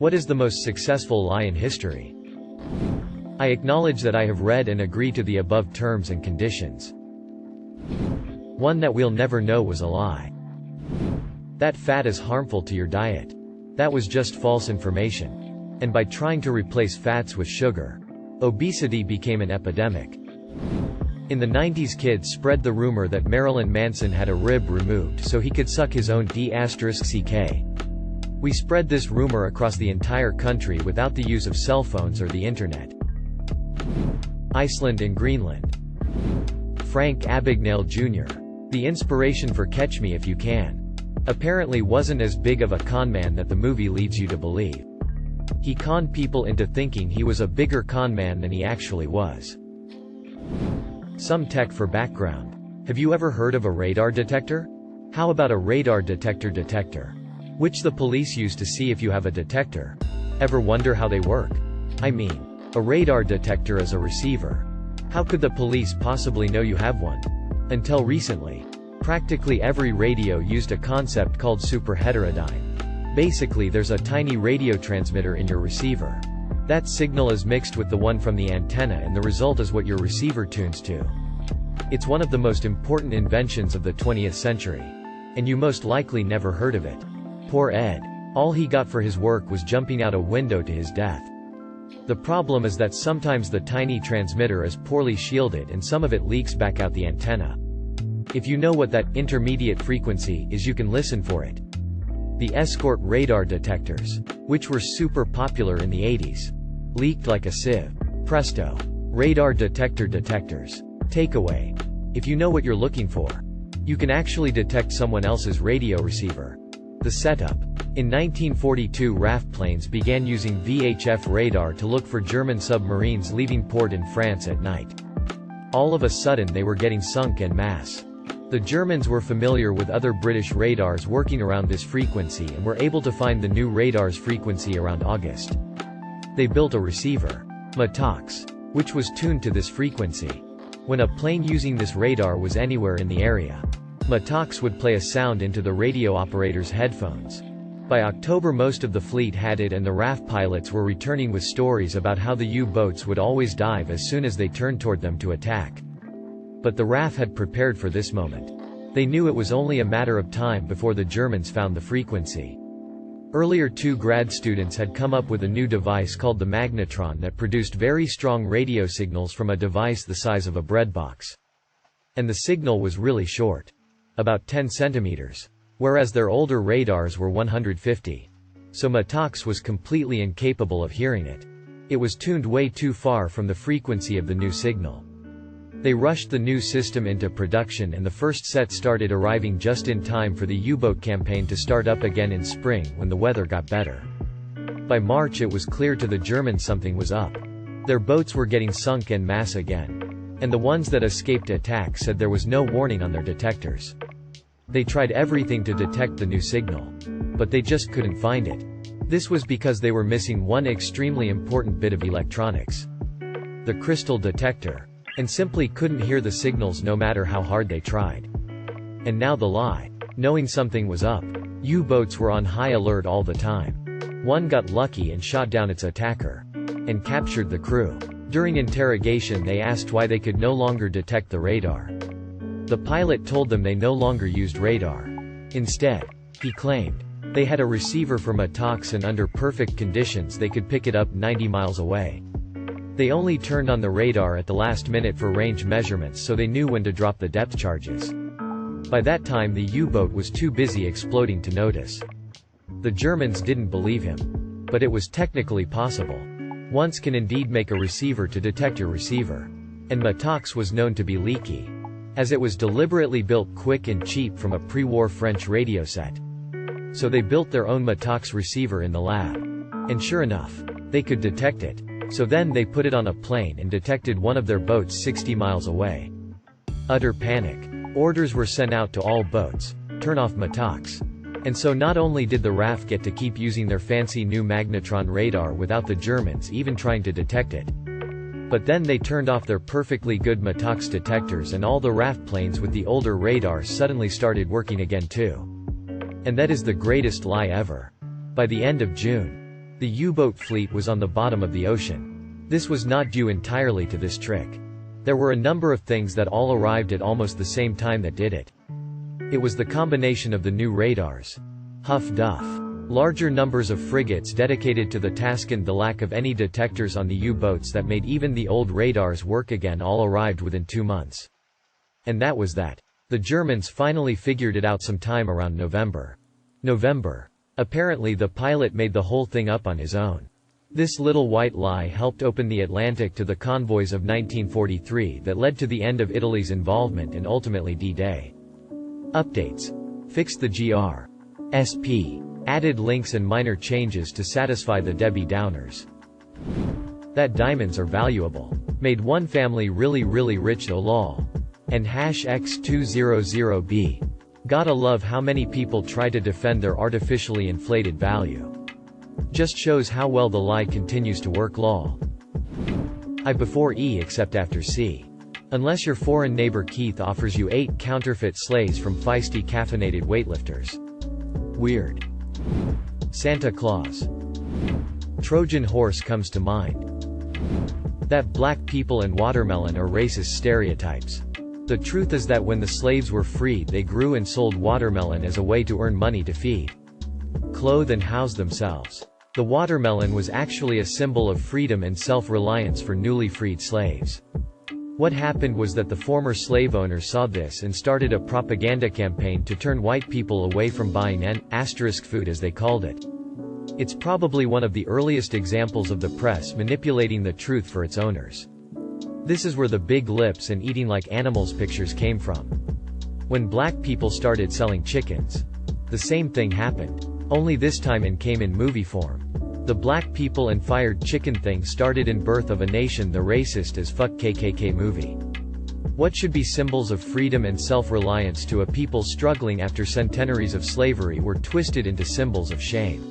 What is the most successful lie in history? I acknowledge that I have read and agree to the above terms and conditions. One that we'll never know was a lie. That fat is harmful to your diet. That was just false information. And by trying to replace fats with sugar, obesity became an epidemic. In the 90s, kids spread the rumor that Marilyn Manson had a rib removed so he could suck his own d*ck. We spread this rumor across the entire country without the use of cell phones or the internet. Iceland and Greenland. Frank Abagnale Jr., the inspiration for Catch Me If You Can, apparently wasn't as big of a conman that the movie leads you to believe. He conned people into thinking he was a bigger conman than he actually was. Some tech for background. Have you ever heard of a radar detector? How about a radar detector? Which the police use to see if you have a detector. Ever wonder how they work? I mean, a radar detector is a receiver. How could the police possibly know you have one? Until recently, practically every radio used a concept called superheterodyne. Basically, there's a tiny radio transmitter in your receiver. That signal is mixed with the one from the antenna, and the result is what your receiver tunes to. It's one of the most important inventions of the 20th century. And you most likely never heard of it. Poor Ed. All he got for his work was jumping out a window to his death. The problem is that sometimes the tiny transmitter is poorly shielded and some of it leaks back out the antenna. If you know what that intermediate frequency is, you can listen for it. The escort radar detectors, which were super popular in the 80s, leaked like a sieve. Presto. Radar detectors. Takeaway. If you know what you're looking for, you can actually detect someone else's radio receiver. The setup. In 1942, RAF planes began using VHF radar to look for German submarines leaving port in France at night. All of a sudden they were getting sunk en masse. The Germans were familiar with other British radars working around this frequency and were able to find the new radar's frequency around August. They built a receiver, Matox, which was tuned to this frequency. When a plane using this radar was anywhere in the area, Matox would play a sound into the radio operator's headphones. By October, most of the fleet had it, and the RAF pilots were returning with stories about how the U-boats would always dive as soon as they turned toward them to attack. But the RAF had prepared for this moment. They knew it was only a matter of time before the Germans found the frequency. Earlier, 2 grad students had come up with a new device called the magnetron that produced very strong radio signals from a device the size of a breadbox. And the signal was really short. About 10 centimeters. Whereas their older radars were 150. So Matox was completely incapable of hearing it. It was tuned way too far from the frequency of the new signal. They rushed the new system into production, and the first set started arriving just in time for the U-boat campaign to start up again in spring when the weather got better. By March it was clear to the Germans something was up. Their boats were getting sunk en masse again. And the ones that escaped attack said there was no warning on their detectors. They tried everything to detect the new signal. But they just couldn't find it. This was because they were missing one extremely important bit of electronics. The crystal detector. And simply couldn't hear the signals no matter how hard they tried. And now the lie. Knowing something was up, U-boats were on high alert all the time. One got lucky and shot down its attacker. And captured the crew. During interrogation they asked why they could no longer detect the radar. The pilot told them they no longer used radar. Instead, he claimed, they had a receiver for Matox, and under perfect conditions they could pick it up 90 miles away. They only turned on the radar at the last minute for range measurements, so they knew when to drop the depth charges. By that time the U-boat was too busy exploding to notice. The Germans didn't believe him. But it was technically possible. Once can indeed make a receiver to detect your receiver. And Matox was known to be leaky, as it was deliberately built quick and cheap from a pre-war French radio set. So they built their own Matox receiver in the lab. And sure enough, they could detect it. So then they put it on a plane and detected one of their boats 60 miles away. Utter panic. Orders were sent out to all boats, turn off Matox. And so not only did the RAF get to keep using their fancy new magnetron radar without the Germans even trying to detect it, but then they turned off their perfectly good Matox detectors, and all the RAF planes with the older radars suddenly started working again too. And that is the greatest lie ever. By the end of June, The U-boat fleet was on the bottom of the ocean. This was not due entirely to this trick. There were a number of things that all arrived at almost the same time that did it. It was the combination of the new radars. Huff duff. Larger numbers of frigates dedicated to the task and the lack of any detectors on the U-boats that made even the old radars work again all arrived within 2 months. And that was that. The Germans finally figured it out sometime around November. Apparently the pilot made the whole thing up on his own. This little white lie helped open the Atlantic to the convoys of 1943 that led to the end of Italy's involvement and ultimately D-Day. Updates. Fixed the GRSP. Added links and minor changes to satisfy the Debbie Downers. That diamonds are valuable. Made one family really rich lol. And #X200B. Gotta love how many people try to defend their artificially inflated value. Just shows how well the lie continues to work lol. I before E except after C. Unless your foreign neighbor Keith offers you 8 counterfeit sleighs from feisty caffeinated weightlifters. Weird. Santa Claus. Trojan horse comes to mind. That black people and watermelon are racist stereotypes. The truth is that when the slaves were freed they grew and sold watermelon as a way to earn money to feed, clothe and house themselves. The watermelon was actually a symbol of freedom and self-reliance for newly freed slaves. What happened was that the former slave owners saw this and started a propaganda campaign to turn white people away from buying food as they called it. It's probably one of the earliest examples of the press manipulating the truth for its owners. This is where the big lips and eating like animals pictures came from. When black people started selling chickens, the same thing happened. Only this time it came in movie form. The black people and fired chicken thing started in Birth of a Nation, the racist as fuck KKK movie. What should be symbols of freedom and self-reliance to a people struggling after centenaries of slavery were twisted into symbols of shame.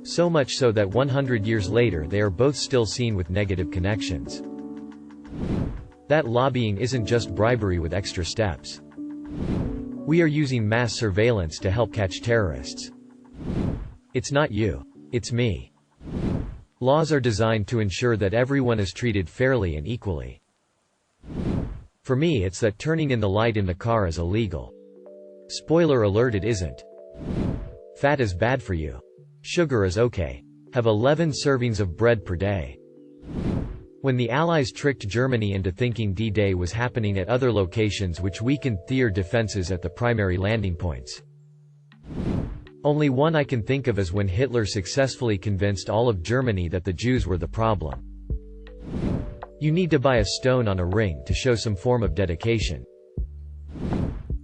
So much so that 100 years later they are both still seen with negative connections. That lobbying isn't just bribery with extra steps. We are using mass surveillance to help catch terrorists. It's not you. It's me. Laws are designed to ensure that everyone is treated fairly and equally. For me it's that turning in the light in the car is illegal. Spoiler alert, it isn't. Fat is bad for you. Sugar is okay. Have 11 servings of bread per day. When the Allies tricked Germany into thinking D-Day was happening at other locations which weakened their defenses at the primary landing points. Only one I can think of is when Hitler successfully convinced all of Germany that the Jews were the problem. You need to buy a stone on a ring to show some form of dedication.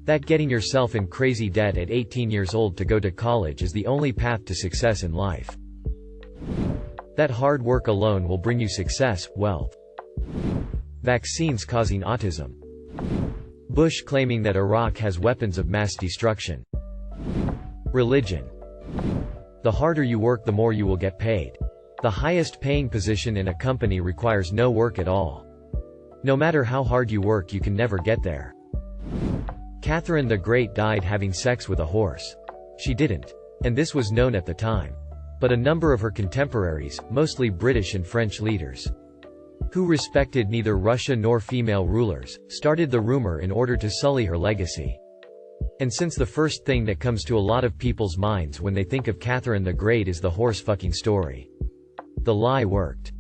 That getting yourself in crazy debt at 18 years old to go to college is the only path to success in life. That hard work alone will bring you success, wealth. Vaccines causing autism. Bush claiming that Iraq has weapons of mass destruction. Religion. The harder you work, the more you will get paid. The highest paying position in a company requires no work at all. No matter how hard you work, you can never get there. Catherine the Great died having sex with a horse. She didn't. And this was known at the time. But a number of her contemporaries, mostly British and French leaders, who respected neither Russia nor female rulers, started the rumor in order to sully her legacy. And since the first thing that comes to a lot of people's minds when they think of Catherine the Great is the horse fucking story, the lie worked.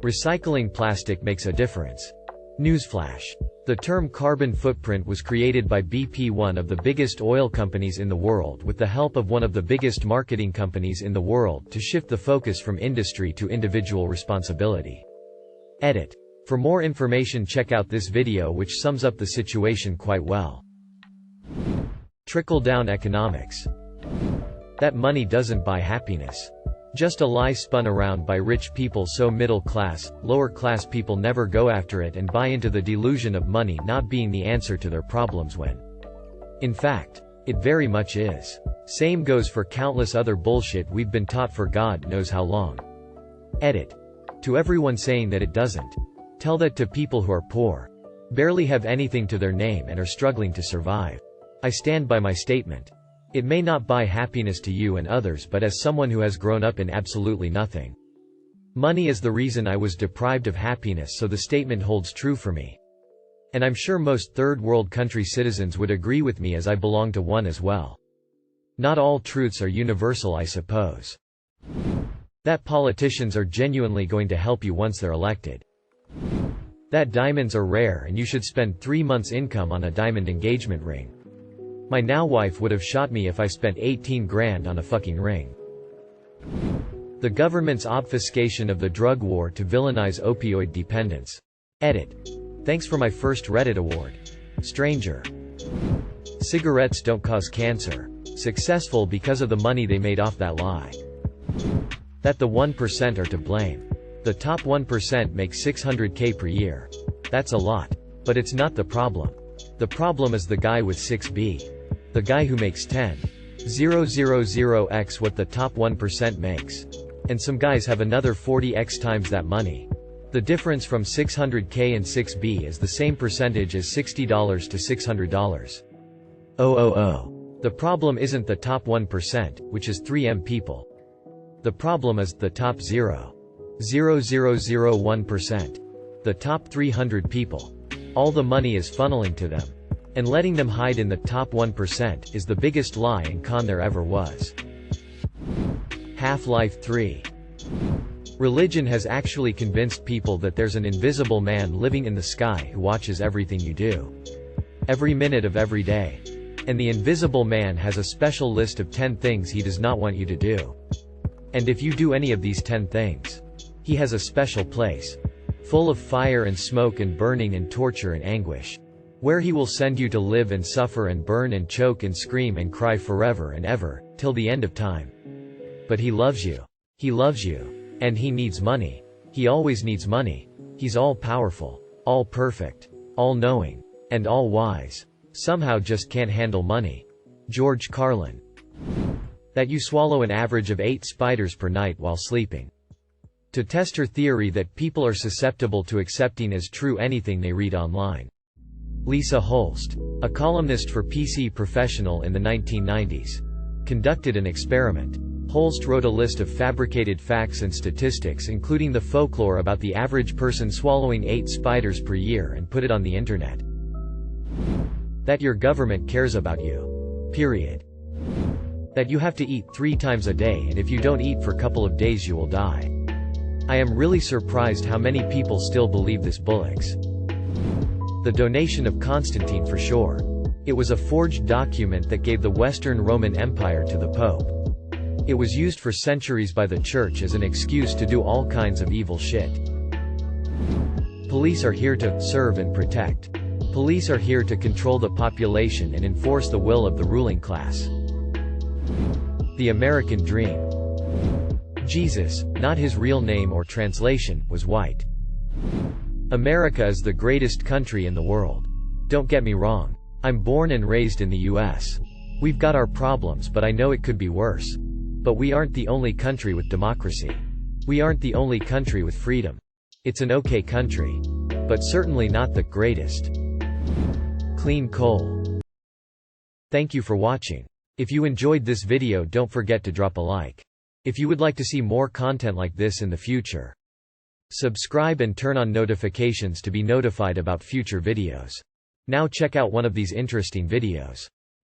Recycling plastic makes a difference. Newsflash. The term carbon footprint was created by BP, one of the biggest oil companies in the world, with the help of one of the biggest marketing companies in the world to shift the focus from industry to individual responsibility. Edit. For more information check out this video which sums up the situation quite well. Trickle-down economics. That money doesn't buy happiness. Just a lie spun around by rich people so middle class, lower class people never go after it and buy into the delusion of money not being the answer to their problems when, in fact, it very much is. Same goes for countless other bullshit we've been taught for God knows how long. Edit. To everyone saying that it doesn't. Tell that to people who are poor, barely have anything to their name and are struggling to survive. I stand by my statement. It may not buy happiness to you and others, but as someone who has grown up in absolutely nothing. Money is the reason I was deprived of happiness, so the statement holds true for me. And I'm sure most third world country citizens would agree with me, as I belong to one as well. Not all truths are universal, I suppose. That politicians are genuinely going to help you once they're elected. That diamonds are rare and you should spend 3 months' income on a diamond engagement ring. My now wife would have shot me if I spent 18 grand on a fucking ring. The government's obfuscation of the drug war to villainize opioid dependence. Edit. Thanks for my first Reddit award. Stranger. Cigarettes don't cause cancer. Successful because of the money they made off that lie. That the 1% are to blame. The top 1% make $600K per year. That's a lot. But it's not the problem. The problem is the guy with 6B. The guy who makes 10,000x what the top 1% makes. And some guys have another 40x times that money. The difference from $600K and 6B is the same percentage as $60 to $600. The problem isn't the top 1%, which is 3M people. The problem is the top 0.0001%. The top 300 people. All the money is funneling to them. And letting them hide in the top 1% is the biggest lie and con there ever was. Half-Life 3. Religion has actually convinced people that there's an invisible man living in the sky who watches everything you do. Every minute of every day. And the invisible man has a special list of 10 things he does not want you to do. And if you do any of these 10 things, he has a special place. Full of fire and smoke and burning and torture and anguish. Where he will send you to live and suffer and burn and choke and scream and cry forever and ever, till the end of time. But he loves you. He loves you. And he needs money. He always needs money. He's all powerful, all perfect, all knowing, and all wise. Somehow just can't handle money. George Carlin. That you swallow an average of 8 spiders per night while sleeping. To test her theory that people are susceptible to accepting as true anything they read online. Lisa Holst, a columnist for PC Professional in the 1990s, conducted an experiment. Holst wrote a list of fabricated facts and statistics, including the folklore about the average person swallowing 8 spiders per year, and put it on the internet. That your government cares about you. Period. That you have to eat 3 times a day, and if you don't eat for a couple of days you will die. I am really surprised how many people still believe this bullocks. The donation of Constantine for sure. It was a forged document that gave the Western Roman Empire to the Pope. It was used for centuries by the Church as an excuse to do all kinds of evil shit. Police are here to serve and protect. Police are here to control the population and enforce the will of the ruling class. The American Dream. Jesus, not his real name or translation, was white. America is the greatest country in the world. Don't get me wrong. I'm born and raised in the US. We've got our problems, but I know it could be worse. But we aren't the only country with democracy. We aren't the only country with freedom. It's an okay country. But certainly not the greatest. Clean coal. Thank you for watching. If you enjoyed this video, don't forget to drop a like. If you would like to see more content like this in the future, subscribe and turn on notifications to be notified about future videos. Now check out one of these interesting videos.